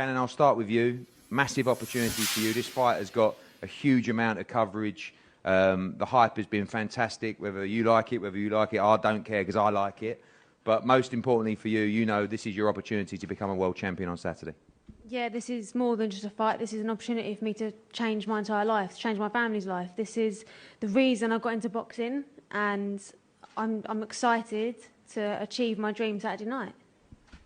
Shannon, I'll start with you. Massive opportunity for you. This fight has got a huge amount of coverage. The hype has been fantastic, whether you like it, I don't care because I like it. But most importantly for you, you know this is your opportunity to become a world champion on Saturday. Yeah, this is more than just a fight. This is an opportunity for me to change my entire life, to change my family's life. This is the reason I got into boxing, and I'm excited to achieve my dream Saturday night.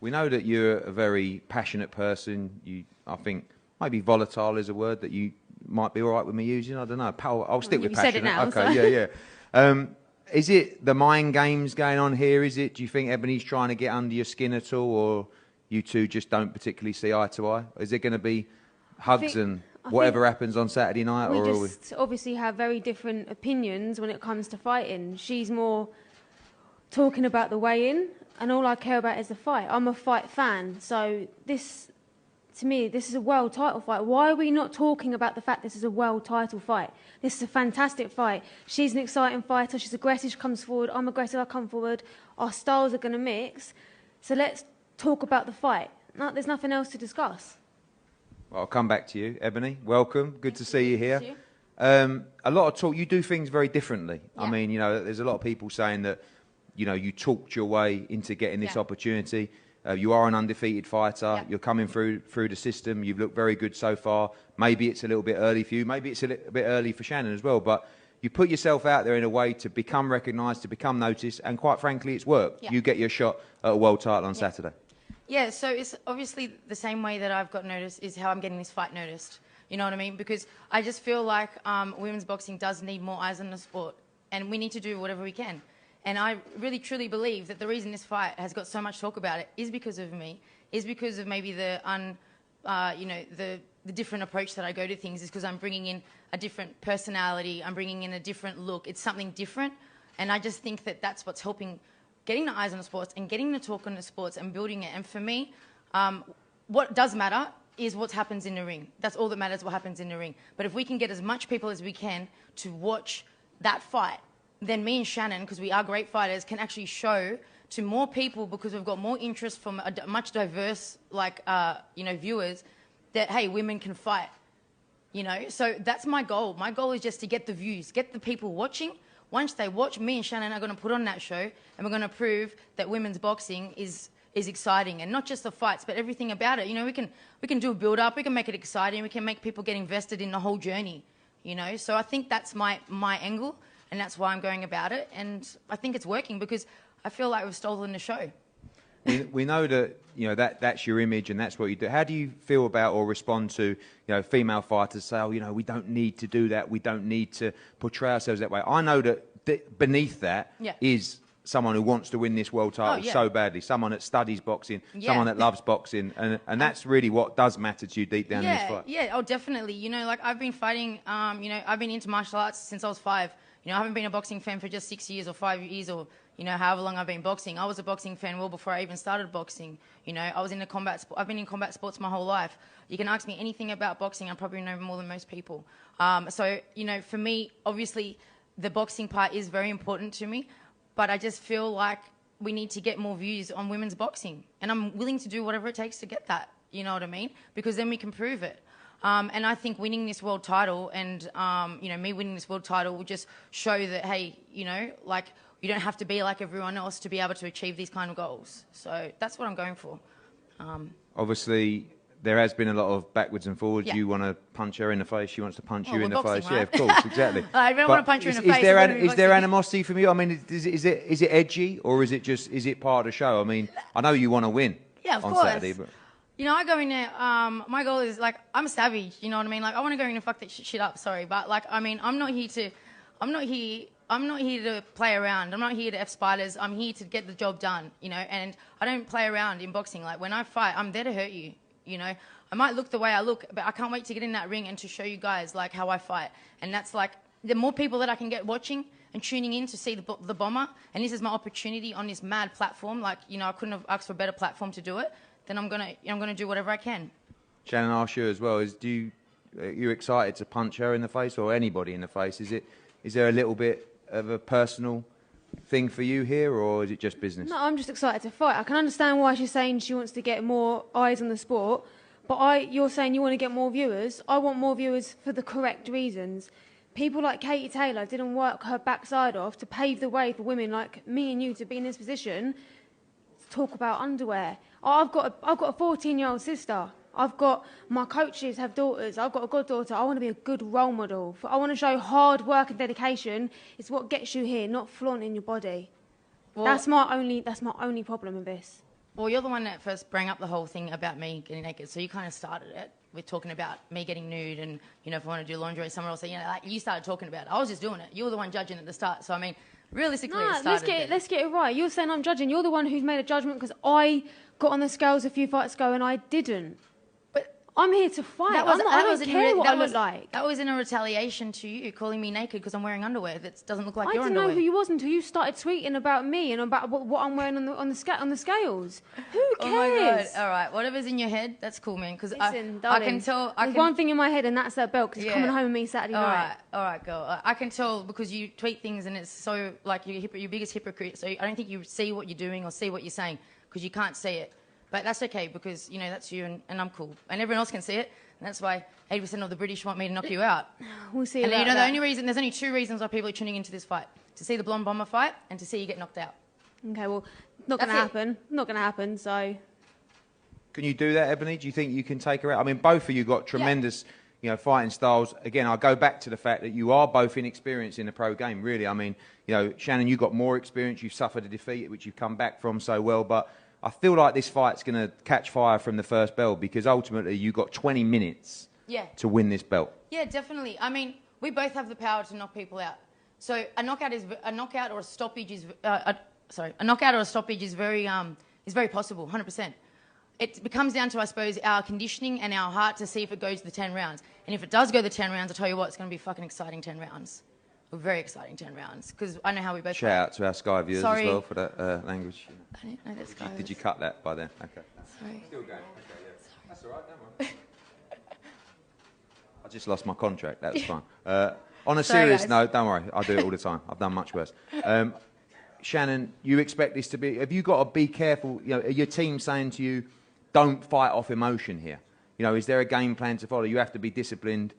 We know that you're a very passionate person. I think maybe volatile is a word that you might be all right with me using. I don't know. I'll stick with passionate. Said it now, okay, so. yeah. Is it the mind games going on here? Do you think Ebanie's trying to get under your skin at all, or you two just don't particularly see eye to eye? Is it going to be hugs and whatever happens on Saturday night? We just obviously have very different opinions when it comes to fighting. She's more talking about the weigh-in, and all I care about is the fight. I'm a fight fan, so this, to me, this is a world title fight. Why are we not talking about the fact this is a world title fight? This is a fantastic fight. She's an exciting fighter. She's aggressive. She comes forward. I'm aggressive. I come forward. Our styles are going to mix. So let's talk about the fight. No, there's nothing else to discuss. Well, I'll come back to you, Ebanie. Welcome. Good to see you here. Thank you. A lot of talk. You do things very differently. Yeah. I mean, you know, there's a lot of people saying that, you know, you talked your way into getting this opportunity. You are an undefeated fighter. Yeah. You're coming through the system. You've looked very good so far. Maybe it's a little bit early for you. Maybe it's a little bit early for Shannon as well. But you put yourself out there in a way to become recognised, to become noticed, and quite frankly, it's worked. Yeah. You get your shot at a world title on Saturday. Yeah, so it's obviously the same way that I've got noticed is how I'm getting this fight noticed. You know what I mean? Because I just feel like women's boxing does need more eyes on the sport, and we need to do whatever we can. And I really, truly believe that the reason this fight has got so much talk about it is because of me, is because of maybe the different approach that I go to things, is because I'm bringing in a different personality, I'm bringing in a different look. It's something different, and I just think that that's what's helping getting the eyes on the sports and getting the talk on the sports and building it. And for me, what does matter is what happens in the ring. That's all that matters, what happens in the ring. But if we can get as much people as we can to watch that fight, then me and Shannon, because we are great fighters, can actually show to more people, because we've got more interest from a much diverse, viewers, that, hey, women can fight. You know, so that's my goal. My goal is just to get the views, get the people watching. Once they watch, me and Shannon are going to put on that show, and we're going to prove that women's boxing is exciting, and not just the fights, but everything about it. You know, we can do a build-up, we can make it exciting, we can make people get invested in the whole journey. You know, so I think that's my angle, and that's why I'm going about it, and I think it's working because I feel like we've stolen the show. We know that, you know, that's your image and that's what you do. How do you feel about or respond to, you know, female fighters say, oh, you know, we don't need to do that, we don't need to portray ourselves that way? I know that beneath that is someone who wants to win this world title so badly, someone that studies boxing, someone that loves boxing, and that's really what does matter to you deep down in this fight. Yeah, oh, definitely. You know, like I've been fighting, you know, I've been into martial arts since I was 5. You know, I haven't been a boxing fan for just 6 years or 5 years or, you know, however long I've been boxing. I was a boxing fan well before I even started boxing. You know, I was in the combat sport. I've been in combat sports my whole life. You can ask me anything about boxing, I probably know more than most people. So, you know, for me, obviously, the boxing part is very important to me, but I just feel like we need to get more views on women's boxing. And I'm willing to do whatever it takes to get that, you know what I mean? Because then we can prove it. And I think winning this world title and, you know, me winning this world title will just show that, hey, you know, like, you don't have to be like everyone else to be able to achieve these kind of goals. So that's what I'm going for. Obviously, there has been a lot of backwards and forwards. Yeah. You want to punch her in the face, she wants to punch you in the boxing, face. right? Yeah, of course, exactly. I don't want to punch her in the face. Is there animosity from you? I mean, is it edgy, or is it part of the show? I mean, I know you want to win on Saturday, but... You know, I go in there, my goal is, like, I'm a savage, you know what I mean? Like, I want to go in and fuck that shit up, sorry. But, like, I mean, I'm not here to play around. I'm not here to F spiders. I'm here to get the job done, you know? And I don't play around in boxing. Like, when I fight, I'm there to hurt you, you know? I might look the way I look, but I can't wait to get in that ring and to show you guys, like, how I fight. And that's, like, the more people that I can get watching and tuning in to see the bomber, and this is my opportunity on this mad platform, like, you know, I couldn't have asked for a better platform to do it, then I'm gonna do whatever I can. Shannon, I'll ask you as well. Are you excited to punch her in the face or anybody in the face? Is there a little bit of a personal thing for you here, or is it just business? No, I'm just excited to fight. I can understand why she's saying she wants to get more eyes on the sport, But you're saying you want to get more viewers. I want more viewers for the correct reasons. People like Katie Taylor didn't work her backside off to pave the way for women like me and you to be in this position to talk about underwear. I've got a 14-year-old sister. I've got my coaches have daughters. I've got a goddaughter. I want to be a good role model. I want to show hard work and dedication is what gets you here, not flaunting your body. Well, that's my only problem with this. Well, you're the one that first brought up the whole thing about me getting naked, so you kind of started it with talking about me getting nude and, you know, if I want to do laundry somewhere else, you know, like you started talking about it. I was just doing it. You were the one judging at the start. So, I mean, realistically, it started. Let's get it right. You're saying I'm judging. You're the one who's made a judgment because I got on the scales a few fights ago and I didn't. I'm here to fight. I don't care what I look like. That was in a retaliation to you calling me naked because I'm wearing underwear that doesn't look like your underwear. I didn't know who you was until you started tweeting about me and about what I'm wearing on the scales. Who cares? Oh my God. All right, whatever's in your head, that's cool, man. Because I can tell. There's one thing in my head, and that's that belt. Because it's coming home with me Saturday night. All right, girl. I can tell because you tweet things and it's so like you're biggest hypocrite. So I don't think you see what you're doing or see what you're saying because you can't see it. But that's okay because, you know, that's you and I'm cool. And everyone else can see it. And that's why 80% of the British want me to knock you out. We'll see about that. And you know, there's only 2 reasons why people are tuning into this fight. To see the Blonde Bomber fight and to see you get knocked out. Okay, well, not going to happen. Not going to happen, so... Can you do that, Ebanie? Do you think you can take her out? I mean, both of you got tremendous, you know, fighting styles. Again, I'll go back to the fact that you are both inexperienced in the pro game, really. I mean, you know, Shannon, you've got more experience. You've suffered a defeat, which you've come back from so well, but... I feel like this fight's going to catch fire from the first bell because ultimately you got 20 minutes to win this belt. Yeah, definitely. I mean, we both have the power to knock people out. So a knockout or a stoppage is very possible, 100%. It comes down to, I suppose, our conditioning and our heart to see if it goes the 10 rounds. And if it does go the 10 rounds, I'll tell you what, it's going to be fucking exciting 10 rounds. Very exciting 10 rounds because I know how we both Shout out to our Sky viewers as well for that language. I didn't know that Sky Did you cut that by then? Okay. Sorry. Still going. Okay, yeah. That's all right, don't worry. I just lost my contract. That was fine. On a serious note, don't worry. I do it all the time. I've done much worse. Shannon, you expect this to be... Have you got to be careful? You know, are your team saying to you, don't fight off emotion here? You know, is there a game plan to follow? You have to be disciplined.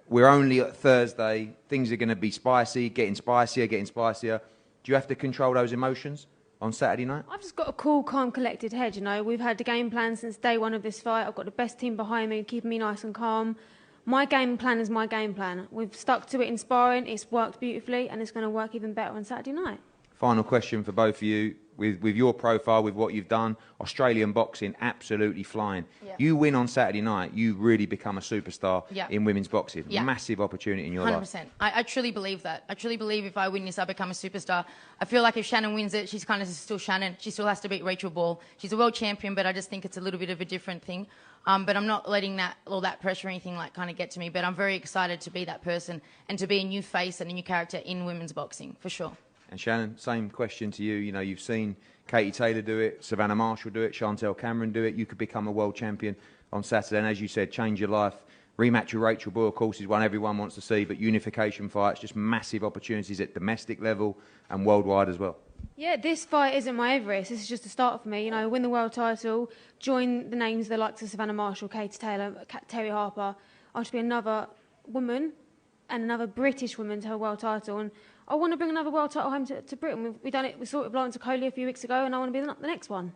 We're only at Thursday. Things are going to be spicy, getting spicier. Do you have to control those emotions on Saturday night? I've just got a cool, calm, collected head, you know. We've had the game plan since day one of this fight. I've got the best team behind me, keeping me nice and calm. My game plan is my game plan. We've stuck to it in sparring. It's worked beautifully, and it's going to work even better on Saturday night. Final question for both of you. With your profile, with what you've done, Australian boxing absolutely flying. Yeah. You win on Saturday night, you really become a superstar in women's boxing. Yeah. Massive opportunity in your 100%. Life. I truly believe that. I truly believe if I win this, I become a superstar. I feel like if Shannon wins it, she's kind of still Shannon. She still has to beat Rachel Ball. She's a world champion, but I just think it's a little bit of a different thing. But I'm not letting all that pressure or anything like kind of get to me. But I'm very excited to be that person and to be a new face and a new character in women's boxing, for sure. And Shannon, same question to you. You know, you've seen Katie Taylor do it, Savannah Marshall do it, Chantel Cameron do it. You could become a world champion on Saturday. And as you said, change your life. Rematch with Rachel Ball, of course, is one everyone wants to see. But unification fights, just massive opportunities at domestic level and worldwide as well. Yeah, this fight isn't my Everest. This is just a start for me. You know, win the world title, join the names the likes of Savannah Marshall, Katie Taylor, Terry Harper. I'll just be another woman and another British woman to her world title. And I want to bring another world title home to Britain. We've done it. We saw it with Lawrence Coley a few weeks ago, and I want to be the next one.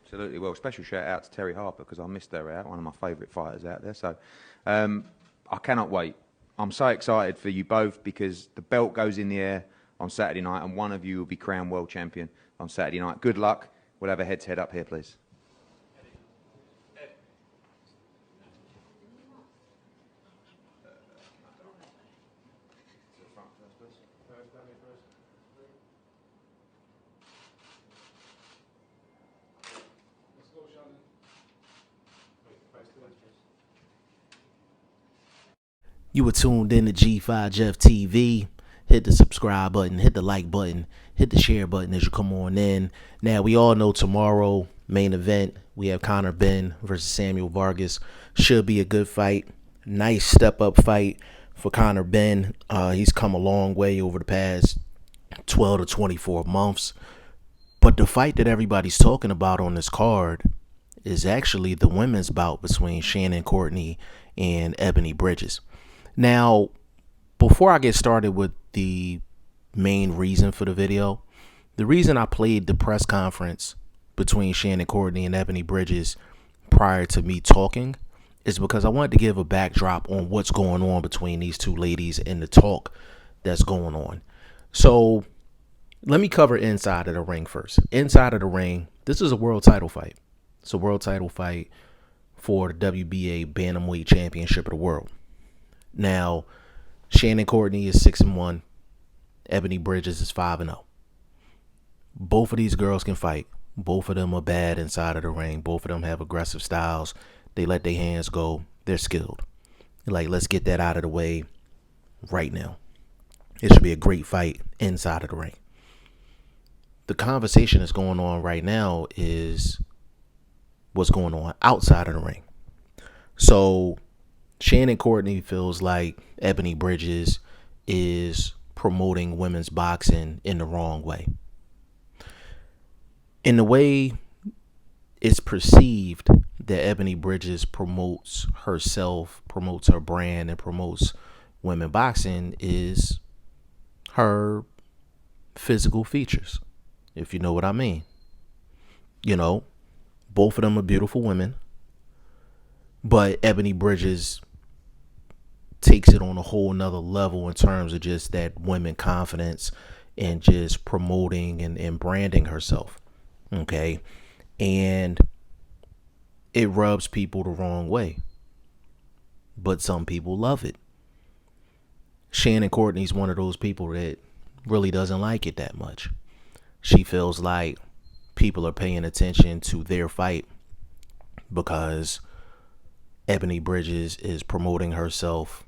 Absolutely. Well, special shout out to Terry Harper because I missed her out, one of my favourite fighters out there. So I cannot wait. I'm so excited for you both because the belt goes in the air on Saturday night, and one of you will be crowned world champion on Saturday night. Good luck. We'll have a head-to-head up here, please. You were tuned in to G5 Jeff TV. Hit the subscribe button, hit the like button, hit the share button as you come on in. Now, we all know tomorrow, main event, we have Conor Benn versus Samuel Vargas. Should be a good fight. Nice step-up fight for Conor Benn. He's come a long way over the past 12 to 24 months. But the fight that everybody's talking about on this card is actually the women's bout between Shannon Courtenay and Ebanie Bridges. Now, before I get started with the main reason for the video, the reason I played the press conference between Shannon Courtenay and Ebanie Bridges prior to me talking is because I wanted to give a backdrop on what's going on between these two ladies and the talk that's going on. So let me cover inside of the ring first. Inside of the ring, this is a world title fight. It's a world title fight for the WBA Bantamweight Championship of the world. Now, Shannon Courtenay is 6-1. Ebanie Bridges is 5-0. Both of these girls can fight. Both of them are bad inside of the ring. Both of them have aggressive styles. They let their hands go. They're skilled. Like, let's get that out of the way right now. It should be a great fight inside of the ring. The conversation that's going on right now is what's going on outside of the ring. So Shannon Courtenay feels like Ebanie Bridges is promoting women's boxing in the wrong way. In the way it's perceived that Ebanie Bridges promotes herself, promotes her brand, and promotes women boxing is her physical features, if you know what I mean. You know, both of them are beautiful women, but Ebanie Bridges takes it on a whole nother level in terms of just that women confidence and just promoting and branding herself. Okay. And it rubs people the wrong way, but some people love it. Shannon Courtenay's one of those people that really doesn't like it that much. She feels like people are paying attention to their fight because Ebanie Bridges is promoting herself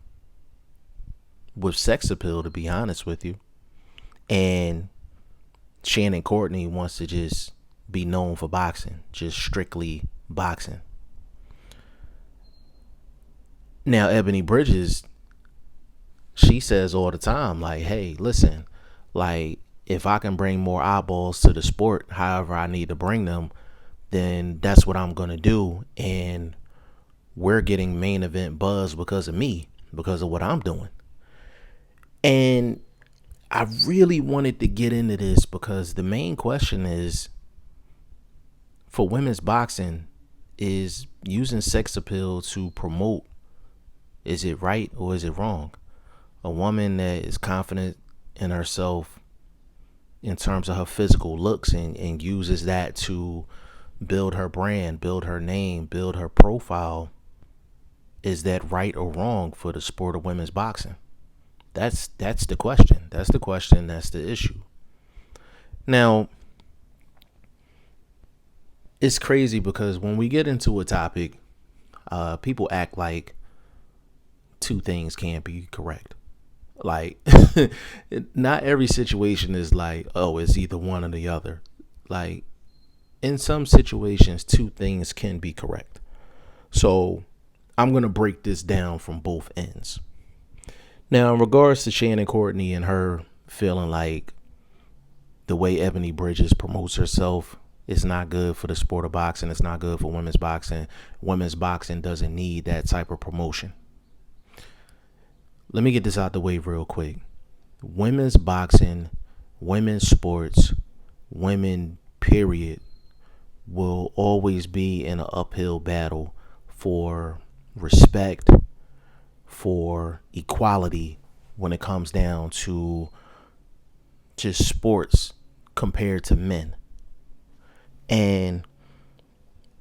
with sex appeal, to be honest with you. And Shannon Courtenay wants to just be known for boxing, just strictly boxing. Now, Ebanie Bridges, she says all the time, like, hey, listen, like, if I can bring more eyeballs to the sport, however I need to bring them, then that's what I'm going to do. And we're getting main event buzz because of me, because of what I'm doing. And I really wanted to get into this because the main question is, for women's boxing, is using sex appeal to promote, is it right or is it wrong? A woman that is confident in herself in terms of her physical looks and uses that to build her brand, build her name, build her profile, is that right or wrong for the sport of women's boxing? That's the question. That's the question. That's the issue. Now, it's crazy because when we get into a topic, people act like two things can't be correct. Like, not every situation is like, oh, it's either one or the other. Like, in some situations, two things can be correct. So I'm going to break this down from both ends. Now, in regards to Shannon Courtenay and her feeling like the way Ebanie Bridges promotes herself is not good for the sport of boxing, it's not good for women's boxing. Women's boxing doesn't need that type of promotion. Let me get this out the way real quick. Women's boxing, women's sports, women, period, will always be in an uphill battle for respect, for equality when it comes down to just sports compared to men. And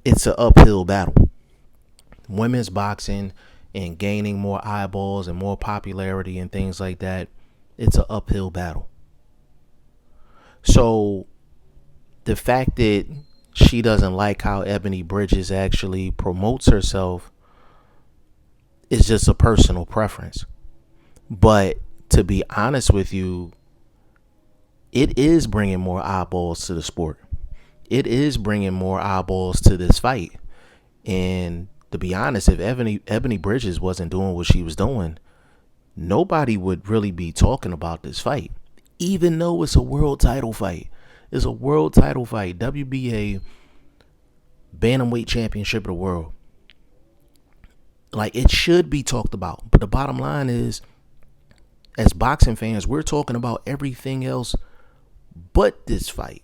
it's an uphill battle. Women's boxing and gaining more eyeballs and more popularity and things like that, it's an uphill battle. So the fact that she doesn't like how Ebanie Bridges actually promotes herself is just a personal preference. But to be honest with you, it is bringing more eyeballs to the sport. It is bringing more eyeballs to this fight. And to be honest, if Ebanie Bridges wasn't doing what she was doing, nobody would really be talking about this fight, even though it's a world title fight. It's a world title fight. WBA bantamweight championship of the world. Like, it should be talked about. But the bottom line is, as boxing fans, we're talking about everything else but this fight.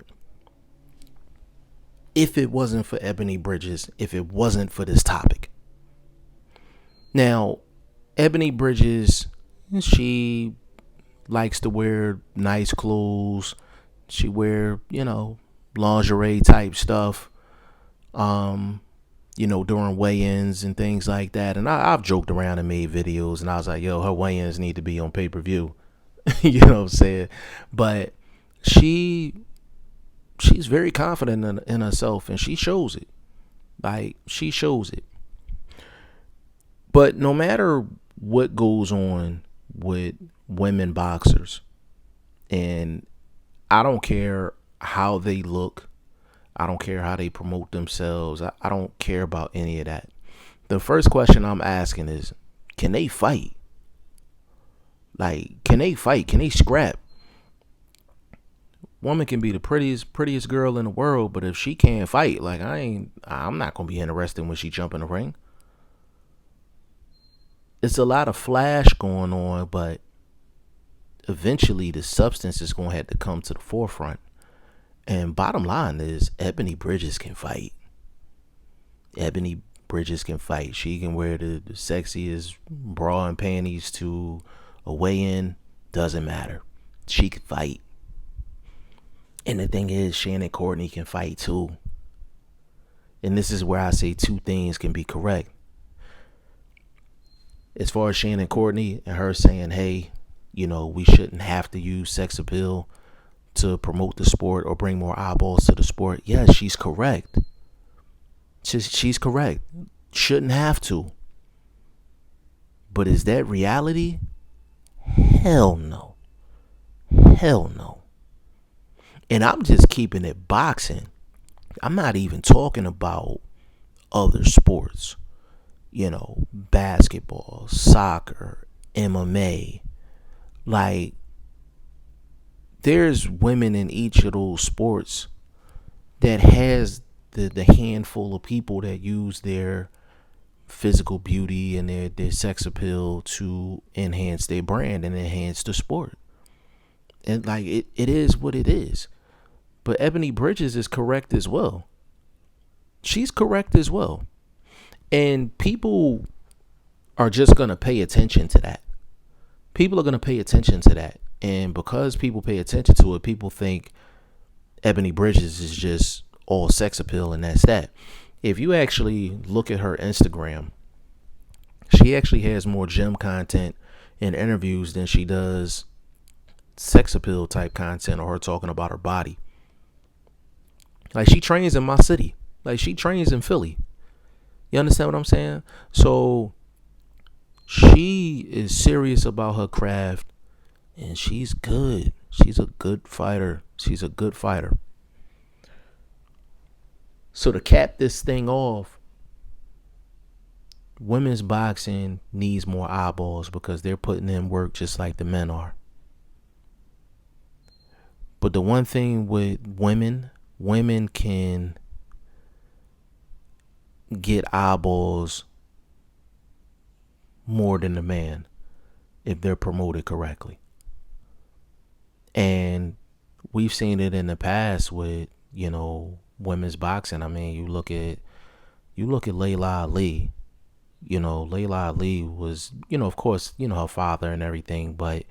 If it wasn't for Ebanie Bridges, if it wasn't for this topic. Now, Ebanie Bridges, she likes to wear nice clothes. She wear, lingerie type stuff, during weigh-ins and things like that. And I've joked around and made videos, and I was like, yo, her weigh-ins need to be on pay-per-view. You know what I'm saying? But she's very confident in herself, and she shows it. Like, she shows it. But no matter what goes on with women boxers, and I don't care how they look, I don't care how they promote themselves, I don't care about any of that. The first question I'm asking is, can they fight? Like, can they fight? Can they scrap? Woman can be the prettiest girl in the world, but if she can't fight, like, I'm not gonna be interested when she jump in the ring. It's a lot of flash going on, but eventually the substance is going to have to come to the forefront. And bottom line is, Ebanie Bridges can fight. Ebanie Bridges can fight. She can wear the sexiest bra and panties to a weigh-in. Doesn't matter. She can fight. And the thing is, Shannon Courtenay can fight too. And this is where I say two things can be correct. As far as Shannon Courtenay and her saying, hey, we shouldn't have to use sex appeal to promote the sport or bring more eyeballs to the sport. Yes, she's correct. She's correct. Shouldn't have to. But is that reality? Hell no. Hell no. And I'm just keeping it boxing. I'm not even talking about other sports. Basketball, soccer, MMA. Like, there's women in each of those sports that has the handful of people that use their physical beauty and their sex appeal to enhance their brand and enhance the sport. And like, it is what it is. But Ebanie Bridges is correct as well. She's correct as well. And people are just going to pay attention to that. People are going to pay attention to that. And because people pay attention to it, people think Ebanie Bridges is just all sex appeal and that's that. If you actually look at her Instagram, she actually has more gym content and interviews than she does sex appeal type content or her talking about her body. Like, she trains in my city. Like, she trains in Philly. You understand what I'm saying? So she is serious about her craft, and she's good. She's a good fighter. She's a good fighter. So to cap this thing off, women's boxing needs more eyeballs because they're putting in work just like the men are. But the one thing with women can get eyeballs more than the man if they're promoted correctly. And we've seen it in the past with, women's boxing. I mean, you look at Layla Ali. Layla Ali was, of course, her father and everything, but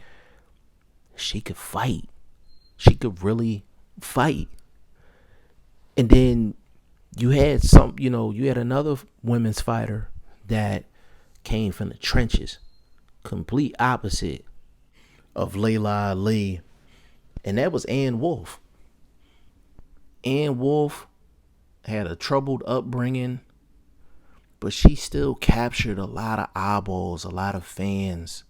she could fight. She could really fight. And then you had another women's fighter that came from the trenches, complete opposite of Layla Ali, and that was Ann Wolfe. Ann Wolfe had a troubled upbringing, but she still captured a lot of eyeballs, a lot of fans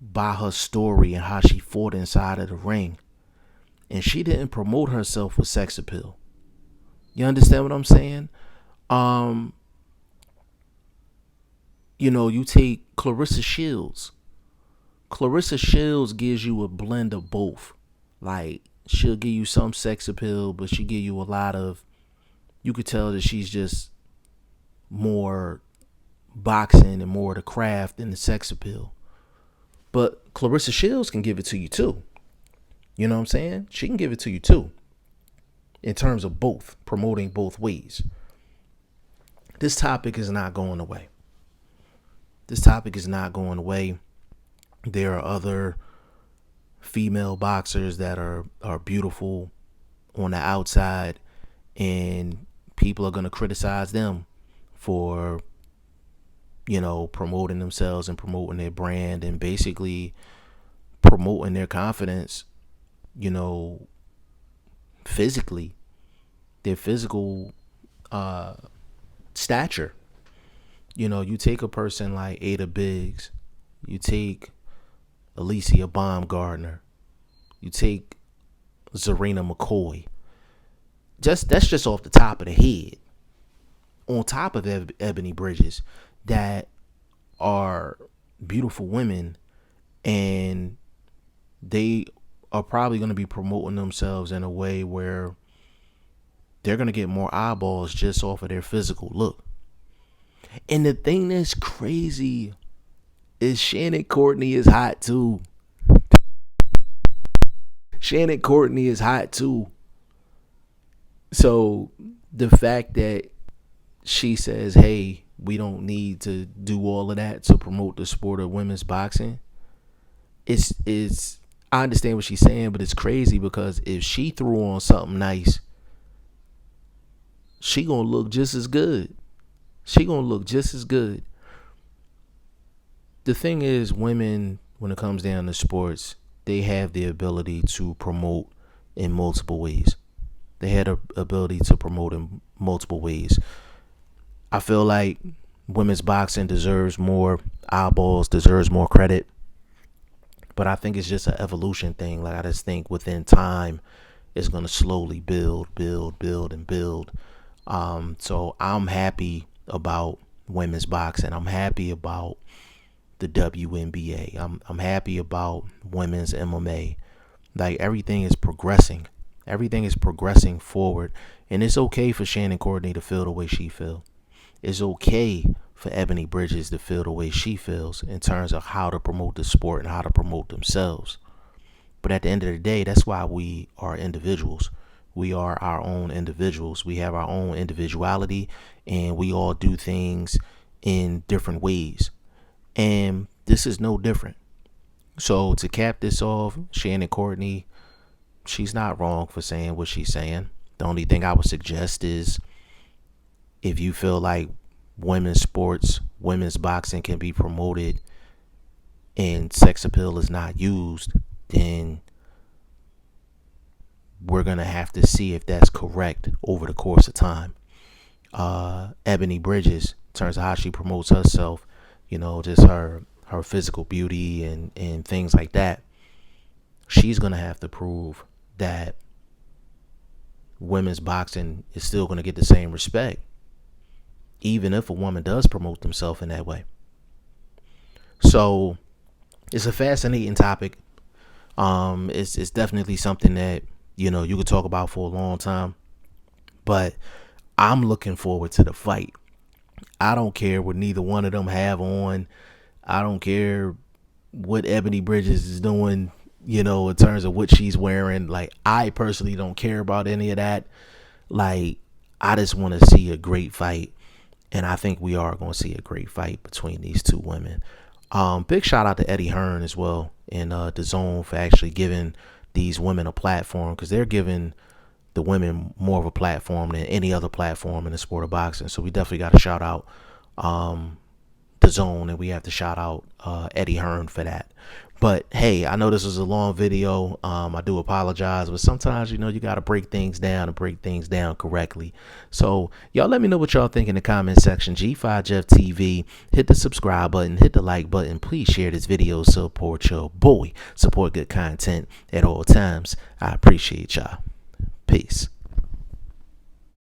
by her story and how she fought inside of the ring. And she didn't promote herself with sex appeal. You understand what I'm saying? You take Clarissa Shields. Clarissa Shields gives you a blend of both. Like, she'll give you some sex appeal, but she give you a lot of you could tell that she's just more boxing and more the craft than the sex appeal. But Clarissa Shields can give it to you too. You know what I'm saying? She can give it to you too. In terms of both, promoting both ways. This topic is not going away. This topic is not going away. There are other female boxers that are beautiful on the outside, and people are going to criticize them for, you know, promoting themselves and promoting their brand and basically promoting their confidence, you know, physically, their physical stature. You know, you take a person like Ada Biggs, you take Alicia Baumgardner, you take Zarina McCoy. That's just off the top of the head. On top of Ebanie Bridges, that are beautiful women, and they are probably going to be promoting themselves in a way where they're going to get more eyeballs just off of their physical look. And the thing that's crazy is Shannon Courtenay is hot too. Shannon Courtenay is hot too. So the fact that she says, hey, we don't need to do all of that to promote the sport of women's boxing, it's I understand what she's saying, but it's crazy because if she threw on something nice, she gonna look just as good. She gonna look just as good. The thing is, women, when it comes down to sports, they have the ability to promote in multiple ways. They had the ability to promote in multiple ways. I feel like women's boxing deserves more eyeballs, deserves more credit. But I think it's just an evolution thing. Like, I just think within time, it's going to slowly build, and build. So I'm happy about women's boxing. I'm happy about the WNBA. I'm happy about women's MMA. Like, everything is progressing. Everything is progressing forward. And it's okay for Shannon Courtenay to feel the way she feels. It's okay for Ebanie Bridges to feel the way she feels in terms of how to promote the sport and how to promote themselves. But at the end of the day, that's why we are individuals. We are our own individuals. We have our own individuality, and we all do things in different ways. And this is no different. So to cap this off, Shannon Courtenay, she's not wrong for saying what she's saying. The only thing I would suggest is, if you feel like women's sports, women's boxing can be promoted and sex appeal is not used, then we're going to have to see if that's correct over the course of time. Ebanie Bridges, in terms of how she promotes herself, you know, just her physical beauty and things like that, she's going to have to prove that women's boxing is still going to get the same respect, even if a woman does promote themselves in that way. So it's a fascinating topic. It's definitely something that, you know, you could talk about for a long time, but I'm looking forward to the fight. I don't care what neither one of them have on. I don't care what Ebanie Bridges is doing, you know, in terms of what she's wearing. Like, I personally don't care about any of that. Like, I just want to see a great fight. And I think we are going to see a great fight between these two women. Big shout out to Eddie Hearn as well, and DAZN for actually giving these women a platform, because they're giving the women more of a platform than any other platform in the sport of boxing. So we definitely got to shout out DAZN, and we have to shout out Eddie Hearn for that. But hey, I know this was a long video. I do apologize, but sometimes, you know, you got to break things down and break things down correctly. So y'all let me know what y'all think in the comment section. G5 Jeff TV, hit the subscribe button, hit the like button. Please share this video. Support your boy. Support good content at all times. I appreciate y'all. Peace.